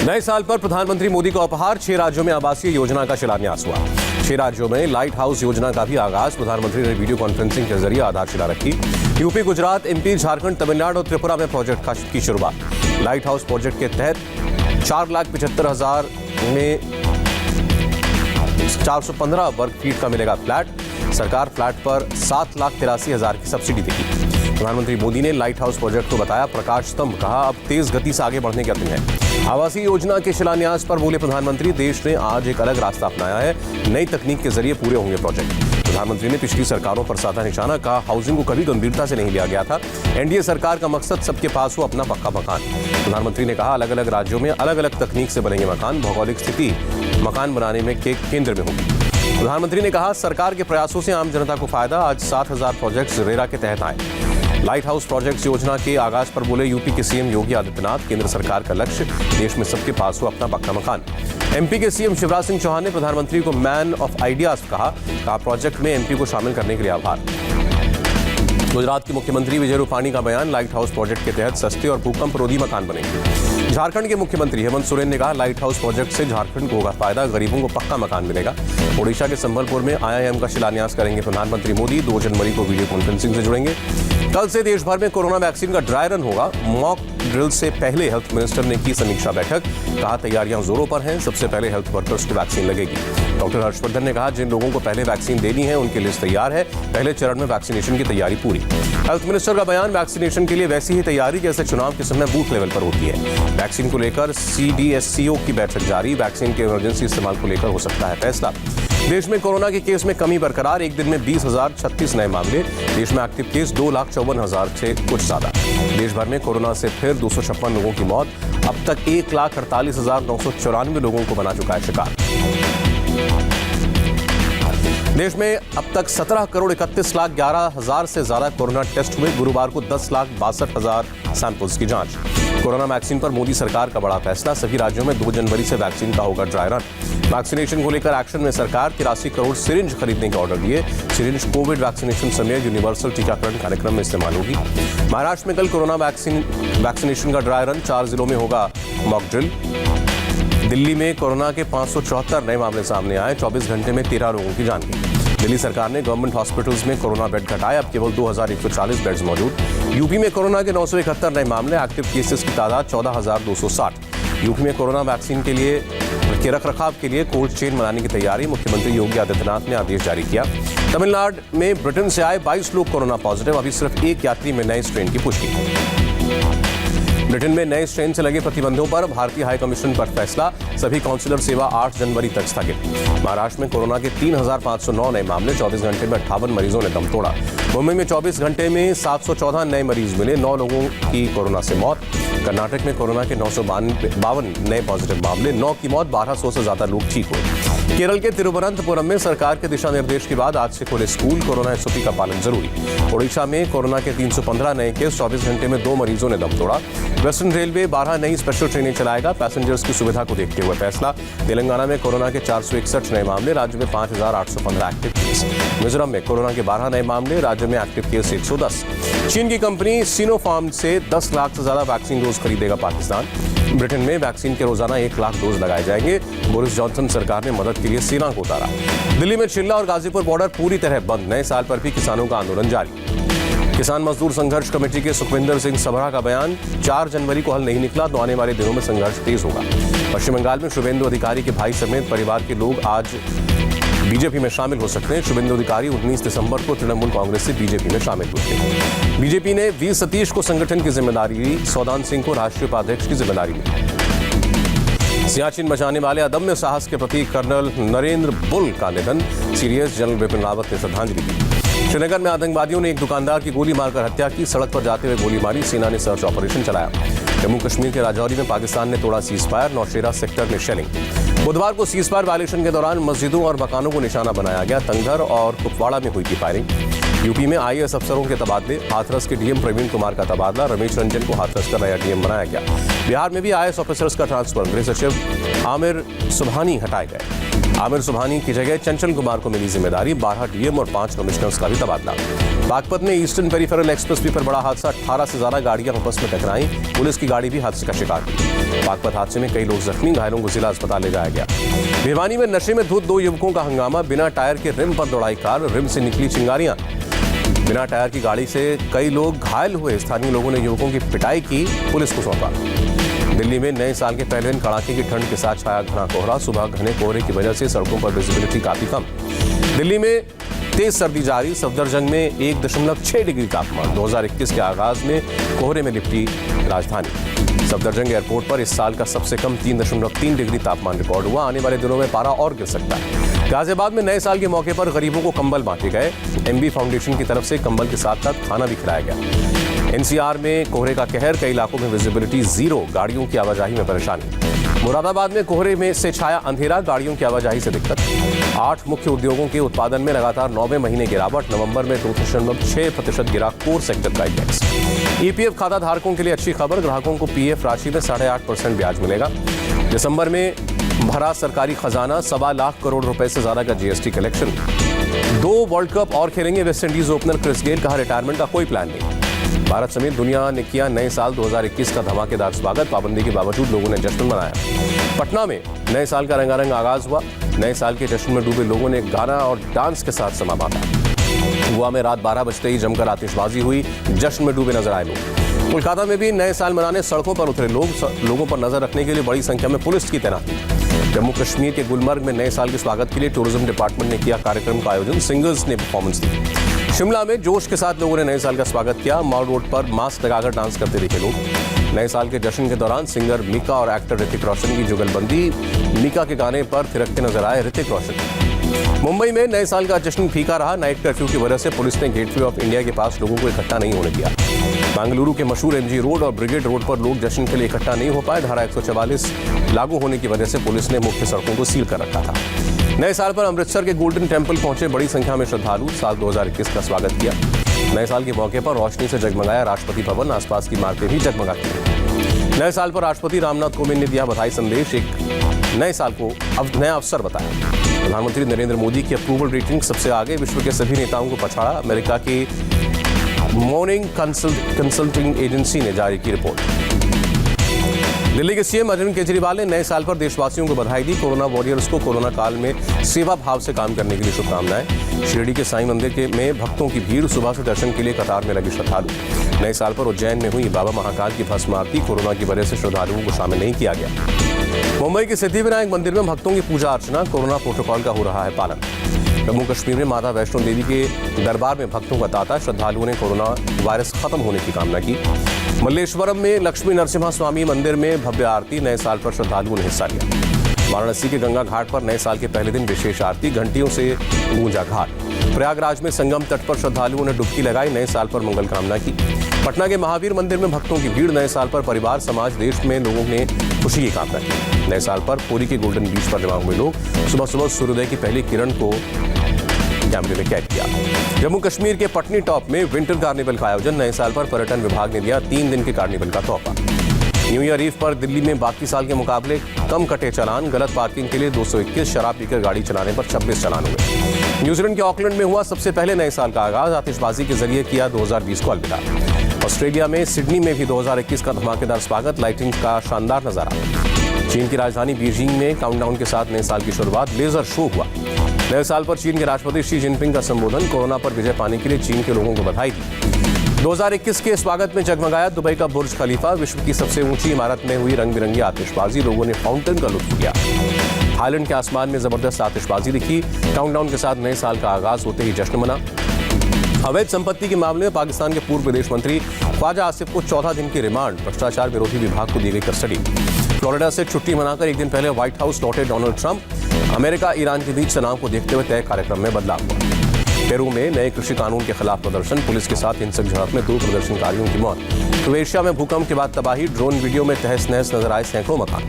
नए साल पर प्रधानमंत्री मोदी को उपहार, 6 राज्यों में आवासीय योजना का शिलान्यास हुआ। 6 राज्यों में लाइट हाउस योजना का भी आगाज। प्रधानमंत्री ने वीडियो कॉन्फ्रेंसिंग के जरिए आधारशिला रखी। यूपी, गुजरात, एमपी, झारखंड, तमिलनाडु और त्रिपुरा में प्रोजेक्ट की शुरुआत। लाइट हाउस प्रोजेक्ट के तहत 4,75,000 में 415 वर्ग फीट का मिलेगा फ्लैट। सरकार फ्लैट पर 7,83,000 की सब्सिडी देगी। प्रधानमंत्री मोदी ने लाइट हाउस प्रोजेक्ट को बताया प्रकाश स्तंभ। कहा, अब तेज गति से आगे बढ़ने का दिन है। आवासीय योजना के शिलान्यास पर बोले प्रधानमंत्री, देश ने आज एक अलग रास्ता अपनाया है। नई तकनीक के जरिए पूरे होंगे प्रोजेक्ट। प्रधानमंत्री ने पिछली सरकारों पर साधा निशाना। कहा, हाउसिंग को कभी गंभीरता से नहीं लिया गया था। एनडीए सरकार का मकसद सबके पास हो अपना पक्का मकान। प्रधानमंत्री ने कहा, अलग अलग राज्यों में अलग अलग तकनीक से बनेंगे मकान। भौगोलिक स्थिति मकान बनाने में के केंद्र में होगी। प्रधानमंत्री ने कहा, सरकार के प्रयासों से आम जनता को फायदा। आज 7,000 प्रोजेक्ट्स रेरा के तहत आए। लाइट हाउस प्रोजेक्ट्स योजना के आगाज पर बोले यूपी के सीएम योगी आदित्यनाथ, केंद्र सरकार का लक्ष्य देश में सबके पास हो अपना पक्का मकान। एमपी के सीएम शिवराज सिंह चौहान ने प्रधानमंत्री को मैन ऑफ आइडियाज कहा प्रोजेक्ट में एमपी को शामिल करने के लिए आभार। गुजरात के मुख्यमंत्री विजय रूपाणी का बयान, लाइट हाउस प्रोजेक्ट के तहत सस्ते और भूकंप रोधी मकान बनेंगे। झारखंड के मुख्यमंत्री हेमंत सोरेन ने कहा, लाइट हाउस प्रोजेक्ट से झारखंड को होगा फायदा, गरीबों को पक्का मकान मिलेगा। ओडिशा के संबलपुर में आईआईएम का शिलान्यास करेंगे प्रधानमंत्री मोदी। 2 जनवरी को वीडियो कॉन्फ्रेंसिंग से जुड़ेंगे। कल से देश भर में कोरोना वैक्सीन का ड्राई रन होगा। मॉक ड्रिल से पहले हेल्थ मिनिस्टर ने की समीक्षा बैठक। कहा, तैयारियां जोरों पर हैं। सबसे पहले हेल्थ वर्कर्स को वैक्सीन लगेगी। डॉक्टर हर्षवर्धन ने कहा, जिन लोगों को पहले वैक्सीन देनी है उनकी लिस्ट तैयार है। पहले चरण में वैक्सीनेशन की तैयारी पूरी। हेल्थ मिनिस्टर का बयान, वैक्सीनेशन के लिए वैसी ही तैयारी जैसे चुनाव के समय बूथ लेवल पर होती है। वैक्सीन को लेकर सीडीएससीओ की बैठक जारी। वैक्सीन के इमरजेंसी इस्तेमाल को लेकर हो सकता है फैसला। देश में कोरोना के केस में कमी बरकरार। एक दिन में 20,036 नए मामले। देश में एक्टिव केस 2,54,000 से कुछ ज्यादा। देश भर में कोरोना से फिर 256 लोगों की मौत। अब तक 1,48,994 लोगों को बना चुका है शिकार। देश में अब तक 17,31,11,000 से ज्यादा कोरोना टेस्ट हुए। गुरुवार को 10,62,000 सैंपल्स की जांच। कोरोना वैक्सीन पर मोदी सरकार का बड़ा फैसला। सभी राज्यों में 2 जनवरी से वैक्सीन का होगा ड्राई रन। वैक्सीनेशन को लेकर एक्शन में सरकार। 83 करोड़ सिरिंज खरीदने के ऑर्डर दिए। सिरिंज कोविड वैक्सीनेशन समेत यूनिवर्सल टीकाकरण कार्यक्रम में इस्तेमाल होगी। महाराष्ट्र में कल कोरोना वैक्सीनेशन का ड्राई रन। 4 जिलों में होगा मॉक ड्रिल। दिल्ली में कोरोना के 574 नए मामले सामने आए। 24 घंटे में 13 लोगों की जान गई। दिल्ली सरकार ने गवर्नमेंट हॉस्पिटल्स में कोरोना बेड घटाए। अब केवल 2,140 बेड्स मौजूद। यूपी में कोरोना के 971 नए मामले। एक्टिव केसेस की तादाद 14,260। यूपी में कोरोना वैक्सीन के रखरखाव के लिए कोल्ड चेन बनाने की तैयारी। मुख्यमंत्री योगी आदित्यनाथ ने आदेश जारी किया। तमिलनाडु में ब्रिटेन से आए 22 लोग कोरोना पॉजिटिव। अभी सिर्फ एक यात्री में नए स्ट्रेन की पुष्टि। ब्रिटेन में नए स्ट्रेन से लगे प्रतिबंधों पर भारतीय हाई कमीशन पर फैसला। सभी काउंसलर सेवा 8 जनवरी तक स्थगित। महाराष्ट्र में कोरोना के 3,509 नए मामले। 24 घंटे में 58 मरीजों ने दम तोड़ा। मुंबई में 24 घंटे में 714 नए मरीज मिले। 9 लोगों की कोरोना से मौत। कर्नाटक में कोरोना के 952 नए पॉजिटिव मामले। 9 की मौत। 1,200 से ज्यादा लोग ठीक हुए। केरल के तिरुवनंतपुरम में सरकार के दिशा निर्देश के बाद आज से खुले स्कूल। कोरोना एसओपी का पालन जरूरी। ओडिशा में कोरोना के 315 नए केस। 24 घंटे में 2 मरीजों ने दम तोड़ा। वेस्टर्न रेलवे 12 नई स्पेशल ट्रेनें चलाएगा। पैसेंजर्स की सुविधा को देखते हुए फैसला। तेलंगाना में कोरोना के 461 नए मामले। राज्य में 5,815 एक्टिव केस। मिजोरम में कोरोना के 12 नए मामले। राज्य में एक्टिव केस 110। चीन की कंपनी सिनोफार्म से 10 लाख से ज्यादा वैक्सीन डोज खरीदेगा पाकिस्तान। ब्रिटेन में वैक्सीन के रोजाना 1 लाख डोज लगाए जाएंगे। बोरिस जॉनसन सरकार ने मदद के लिए सेना को उतारा। दिल्ली में चिल्ला और गाजीपुर बॉर्डर पूरी तरह बंद। नए साल पर भी किसानों का आंदोलन जारी। किसान मजदूर संघर्ष कमेटी के सुखविंदर सिंह सबरा का बयान, 4 जनवरी को हल नहीं निकला तो आने वाले दिनों में संघर्ष तेज होगा। पश्चिम बंगाल में शुभेंदु अधिकारी के भाई समेत परिवार के लोग आज बीजेपी में शामिल हो सकते हैं। शुभेंदु अधिकारी 19 दिसंबर को तृणमूल कांग्रेस से बीजेपी में शामिल हुए थे। बीजेपी ने वी सतीश को संगठन की जिम्मेदारी दी। सौदान सिंह को राष्ट्रीय उपाध्यक्ष की जिम्मेदारी दी। सियाचिन बचाने वाले अदम्य साहस के प्रतीक कर्नल नरेंद्र बुल का निधन। सीडीएस जनरल बिपिन रावत ने श्रद्धांजलि दी। श्रीनगर में आतंकवादियों ने एक दुकानदार की गोली मारकर हत्या की। सड़क पर जाते हुए गोली मारी। सेना ने सर्च ऑपरेशन चलाया। जम्मू कश्मीर के राजौरी में पाकिस्तान ने तोड़ा सीजफायर। नौशेरा सेक्टर में शेलिंग। बुधवार को सीजफायर वायलेशन के दौरान मस्जिदों और मकानों को निशाना बनाया गया। तंगधर और कुपवाड़ा में हुई थी फायरिंग। यूपी में आईएएस अफसरों के तबादले। हाथरस के डीएम प्रवीण कुमार का तबादला। रमेश रंजन को हाथरस का नया डीएम बनाया गया। बिहार में भी आईएएस ऑफिसर्स का ट्रांसफर। गृह सचिव आमिर सुबहानी हटाए गए। आमिर सुबहानी की जगह चंचल कुमार को मिली जिम्मेदारी, 12 डीएम और 5 कमिश्नर्स का भी तबादला। बागपत में ईस्टर्न पेरिफेरल एक्सप्रेसवे पर बड़ा हादसा, 18 से ज्यादा गाड़ियां आपस में टकराई, पुलिस की गाड़ी भी हादसे का शिकार हुई। बागपत हादसे में कई लोग जख्मी, घायलों को जिला अस्पताल ले जाया गया। भिवानी में नशे में धुत 2 युवकों का हंगामा, बिना टायर के रिम पर दौड़ाई कार, रिम से निकली चिंगारियां। बिना टायर की गाड़ी से कई लोग घायल हुए, स्थानीय लोगों ने युवकों की पिटाई की, पुलिस को सौंपा। दिल्ली में नए साल के पहले दिन कड़ाके की ठंड के साथ छाया घना कोहरा, सुबह घने कोहरे की वजह से सड़कों पर विजिबिलिटी काफी कम। दिल्ली में तेज सर्दी जारी, सफदरजंग में 1.6 डिग्री तापमान। 2021 के आगाज में कोहरे में लिपटी राजधानी। सफदरजंग एयरपोर्ट पर इस साल का सबसे कम 3.3 डिग्री तापमान रिकॉर्ड हुआ। आने वाले दिनों में पारा और गिर सकता है। गाजियाबाद में नए साल के मौके पर गरीबों को कंबल बांटे गए। एमबी फाउंडेशन की तरफ से कंबल के साथ साथ खाना भी खिलाया गया। एनसीआर में कोहरे का कहर, कई इलाकों में विजिबिलिटी 0, गाड़ियों की आवाजाही में परेशानी। मुरादाबाद में कोहरे में से छाया अंधेरा, गाड़ियों की आवाजाही से दिक्कत। 8 मुख्य उद्योगों के उत्पादन में लगातार 9वें महीने गिरावट, नवंबर में 2.6% गिरा कोर सेक्टर का इंडेक्स। ईपीएफ खाता धारकों के लिए अच्छी खबर, ग्राहकों को पीएफ राशि में 8.5% ब्याज मिलेगा। दिसंबर में भरा सरकारी खजाना, 1.25 लाख करोड़ रुपए से ज्यादा का जीएसटी कलेक्शन। 2 वर्ल्ड कप और खेलेंगे वेस्टइंडीज ओपनर क्रिस गेल, कहा रिटायरमेंट का कोई प्लान नहीं। भारत समेत दुनिया ने किया नए साल 2021 का धमाकेदार स्वागत, पाबंदी के बावजूद लोगों ने जश्न मनाया। पटना में नए साल का रंगारंग आगाज हुआ, नए साल के जश्न में डूबे लोगों ने गाना और डांस के साथ समा बांधा। गोवा में रात 12 बजते ही जमकर आतिशबाजी हुई, जश्न में डूबे नजर आए लोग। कोलकाता में भी नए साल मनाने सड़कों पर उतरे लोगों पर नजर रखने के लिए बड़ी संख्या में पुलिस की तैनाती। जम्मू कश्मीर के गुलमर्ग में नए साल के स्वागत के लिए टूरिज्म डिपार्टमेंट ने किया कार्यक्रम का आयोजन, सिंगर्स ने परफॉर्मेंस दी। शिमला में जोश के साथ लोगों ने नए साल का स्वागत किया, मॉल रोड पर मास्क लगाकर डांस करते दिखे लोग। नए साल के जश्न के दौरान सिंगर मीका और एक्टर ऋतिक रोशन की जुगलबंदी, मीका के गाने पर थिरकते नजर आए ऋतिक रोशन। मुंबई में नए साल का जश्न फीका रहा, नाइट कर्फ्यू की वजह से पुलिस ने गेटवे ऑफ इंडिया के पास लोगों को इकट्ठा नहीं होने दिया। बेंगलुरु के मशहूर एमजी रोड और ब्रिगेड रोड पर लोग जश्न के लिए इकट्ठा नहीं हो पाए। धारा 144 लागू होने की वजह से पुलिस ने मुख्य सड़कों को सील कर रखा था। नए साल पर अमृतसर के गोल्डन टेम्पल पहुंचे बड़ी संख्या में श्रद्धालु, साल 2021 का स्वागत किया। नए साल के मौके पर रोशनी से जगमगाया राष्ट्रपति भवन, आसपास की इमारतें भी जगमगाती हैं। नए साल पर राष्ट्रपति रामनाथ कोविंद ने दिया बधाई संदेश, एक नए साल को नया अवसर बताया। प्रधानमंत्री नरेंद्र मोदी की अप्रूवल रेटिंग सबसे आगे, विश्व के सभी नेताओं को पछाड़ा। अमेरिका की मॉर्निंग कंसल्टिंग एजेंसी ने जारी की रिपोर्ट। दिल्ली के सीएम अरविंद केजरीवाल ने नए साल पर देशवासियों को बधाई दी। कोरोना वॉरियर्स को कोरोना काल में सेवा भाव से काम करने के लिए शुभकामनाएं। शिरडी के साईं मंदिर में भक्तों की भीड़, सुबह से दर्शन के लिए कतार में लगे श्रद्धालु। नए साल पर उज्जैन में हुई बाबा महाकाल की भस्म आरती, कोरोना की वजह से श्रद्धालुओं को शामिल नहीं किया गया। मुंबई के सिद्धिविनायक मंदिर में भक्तों की पूजा अर्चना, कोरोना प्रोटोकॉल का हो रहा है पालन। जम्मू कश्मीर में माता वैष्णो देवी के दरबार में भक्तों का तांता, श्रद्धालुओं ने कोरोना वायरस खत्म होने की कामना की। मल्लेश्वरम में लक्ष्मी नरसिम्हा स्वामी मंदिर में भव्य आरती, नए साल पर श्रद्धालुओं ने हिस्सा लिया। वाराणसी के गंगा घाट पर नए साल के पहले दिन विशेष आरती, घंटियों से गूंजा घाट। प्रयागराज में संगम तट पर श्रद्धालुओं ने डुबकी लगाई, नए साल पर मंगल कामना की। पटना के महावीर मंदिर में भक्तों की भीड़, नए साल पर परिवार, समाज, देश में लोगों ने खुशी की कामना की। नए साल पर पुरी के गोल्डन बीच पर जमा हुए लोग सुबह सुबह सूर्योदय की पहली किरण को कैमरे में कैद किया। जम्मू कश्मीर के पटनी टॉप में विंटर कार्निवल का आयोजन, नए साल पर पर्यटन विभाग ने दिया 3 दिन के कार्निवल का तोहफा। न्यू ईयर ईव पर दिल्ली में बाकी साल के मुकाबले कम कटे चालान, गलत पार्किंग के लिए 221, शराब पीकर गाड़ी चलाने पर 26 चालान हुए। न्यूजीलैंड के ऑकलैंड में हुआ सबसे पहले नए साल का आगाज, आतिशबाजी के जरिए किया 2020 को अलविदा। ऑस्ट्रेलिया में सिडनी में भी 2021 का धमाकेदार स्वागत, लाइटिंग का शानदार नजारा। चीन की राजधानी बीजिंग में काउंटडाउन के साथ नए साल की शुरुआत, लेजर शो हुआ। नए साल पर चीन के राष्ट्रपति शी जिनपिंग का संबोधन, कोरोना पर विजय पाने के लिए चीन के लोगों को बधाई दी। 2021 के स्वागत में जगमगाया दुबई का बुर्ज खलीफा, विश्व की सबसे ऊंची इमारत में हुई रंग बिरंगी आतिशबाजी, लोगों ने फाउंटेन का लुत्फ लिया। थाईलैंड के आसमान में जबरदस्त आतिशबाजी दिखी, काउंटडाउन के साथ नए साल का आगाज होते ही जश्न मना। अवैध संपत्ति के मामले में पाकिस्तान के पूर्व विदेश मंत्री ख्वाजा आसिफ को 14 दिन की रिमांड, भ्रष्टाचार विरोधी विभाग को दी गई कस्टडी। फ्लोरिडा से छुट्टी मनाकर एक दिन पहले व्हाइट हाउस लौटे डोनाल्ड ट्रंप, अमेरिका ईरान के बीच तनाव को देखते हुए तय कार्यक्रम में बदलाव हुआ। पेरू में नए कृषि कानून के खिलाफ प्रदर्शन, पुलिस के साथ हिंसक झड़प में 2 प्रदर्शनकारियों की मौत। क्रोएशिया में भूकंप के बाद तबाही, ड्रोन वीडियो में तहस नहस नजर आए सैकड़ों मकान।